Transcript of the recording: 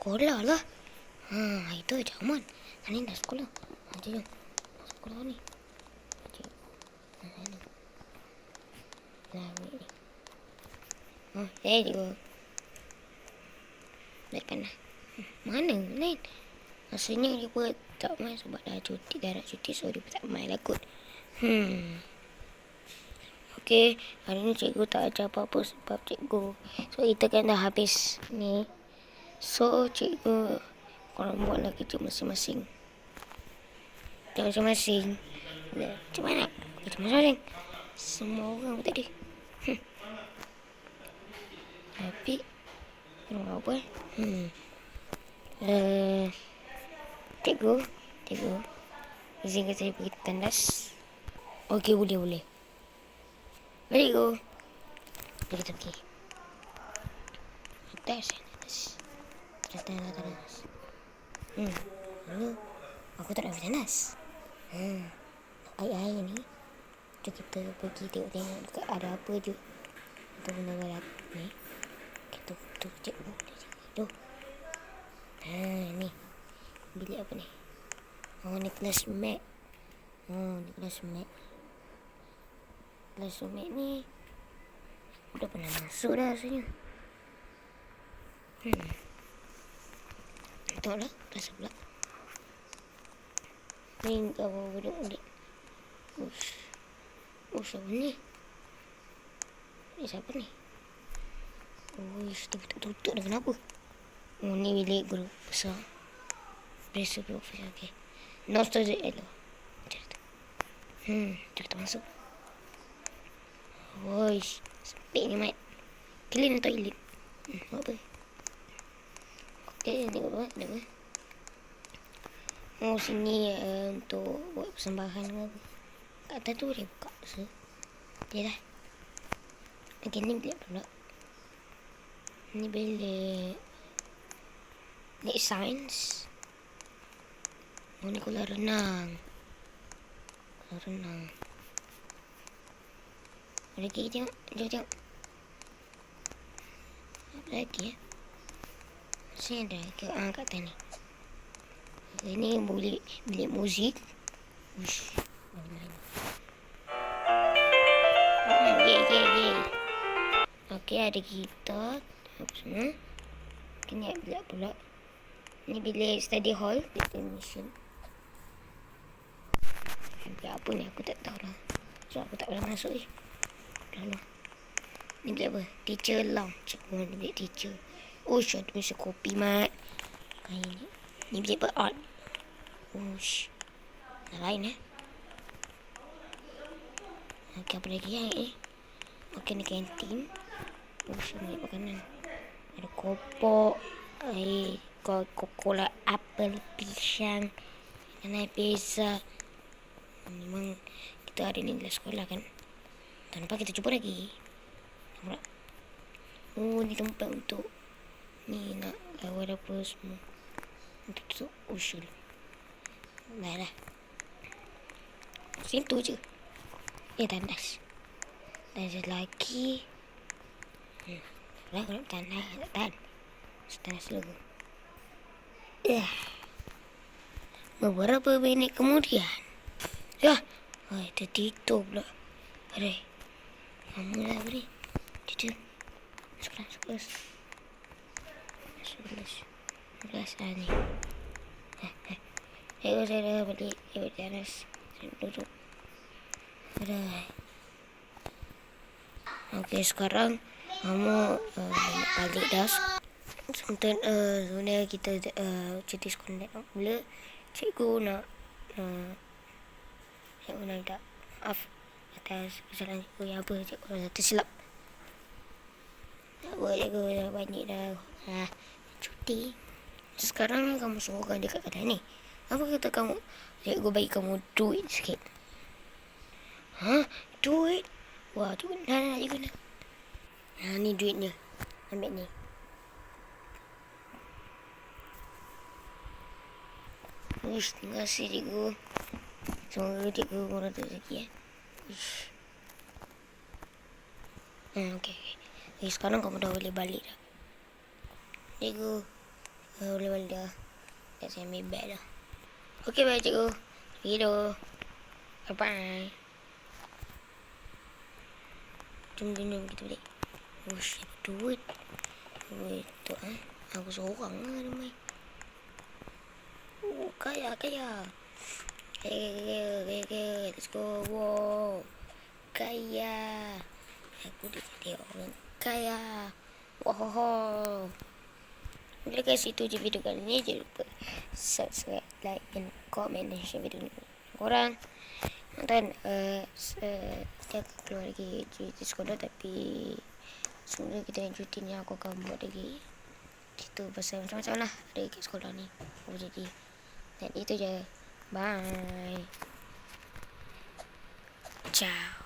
Sekolah lah. Itu aja aman. Ni dah sekolah. Jom. Sekolah ni. Cik. Ni. Dah ambil ni. Cikgu. Depan lah. Mana Lain? Rasanya dia pun tak main sebab dah nak cuti. So dia pun tak main lah kot. Okey, hari ni cikgu tak ajar apa-apa sebab cikgu. So kita kan dah habis ni. So cikgu korang buatlah kerja masing-masing. Kerja masing-masing. Macam mana? Kerja masing-masing. Semua orang pun tadi. Tapi korang apa? Cikgu, izinkan saya pergi tandas. Okey, boleh. Mari go. Mari kita pergi. Tandas. Tandas. Aku tak nak pergi tandas. Air ni. Jom kita pergi tengok dekat ada apa je. Kita guna ni. Kita tu cikgu. Tu. Ni. Bilik apa ni? Ni kelas mat. Ni kelas mat. Kelas mat ni dah pernah masuk dah rasanya. Tengoklah kelas sebelah. Ni apa budak-budak. Siapa ni? Siapa ni? Tutup dah kenapa? Ni bilik guru besar. Biasa profesor. Okey. No student allow. Macam tu. Kita masuk. Sempit ni mat. Clean toilet. Apa? Okey, tengok apa? Ada apa? Sini untuk buat persembahan ke apa. Kat atas tu dia buka. So, dia dah. Okey, ni bilik pula. Ni bilik sains. Ni kolam renang. Lagi tengok. Jom. Apa lagi ya? Sini ada kat atas ni. Ini bilik muzik. Ye. Okey, ada gitar. Apa semua. Ni bilik pula. Ni bilik study hall. Admission. Bilik apa ni? Aku tak tahu lah. So, aku tak pernah masuk ni. Ni bilik apa? Teacher lounge. Ni bilik teacher. Ada masa kopi mat. Ni bilik art. Lain Okey, apa lagi ni? Okey, ni kantin. Ni makanan. Ada kopok. Coca-Cola, apel, pisang. Dan pizza. Memang kita ada ni dalam sekolah kan. Tanpa kita cuba lagi. Nampak? Ni tempat untuk ni nak lawan apa semua. Untuk tutup usul. Dah. Situ je. Tandas. Dan ada lagi. Kalau tandas. Tak tahan. Tandas dulu. Beberapa minit kemudian. Tertidur pula. Ada. Kamu lah beri. Tidur. Sekolah. 11 ni. Saya dah balik. Tandas. Saya duduk. Okey, sekarang kamu balik dah. Sebenarnya kita cuti sekolah nak mula. Cikgu nak minta maaf atas kesalahan cikgu yang apa cikgu tersilap. Tak apa, cikgu dah banyak dah cuti. Sekarang kamu sorang dekat kedai ni. Apa kata kamu cikgu bagi kamu duit sikit? Duit? Wah, tu nak cikgu nak. Ni duitnya. Ambil ni. Terima kasih cikgu. Semoga cikgu kurang rezeki Okey. Sekarang kamu dah boleh balik dah. Cikgu. level dah. Dah saya ambil bag dah. Okey, bye cikgu. Pergi dulu. Bye-bye. Jom kita balik. Ush, duit. Duit tu aku seorang lah dia main. Kaya. Kaya. Let's go. Wow. Kaya. Aku dah jadi orang kaya. Wow. Bila kasih tu je video kali ni. Jangan lupa subscribe, like and comment dan share video ni korang. Nonton kita keluar lagi cerita sekolah, tapi sebenarnya kita yang cuti ni aku akan buat lagi cerita pasal macam-macam lah ada kat sekolah ni apa jadi. Dan itu je. Bye. Ciao.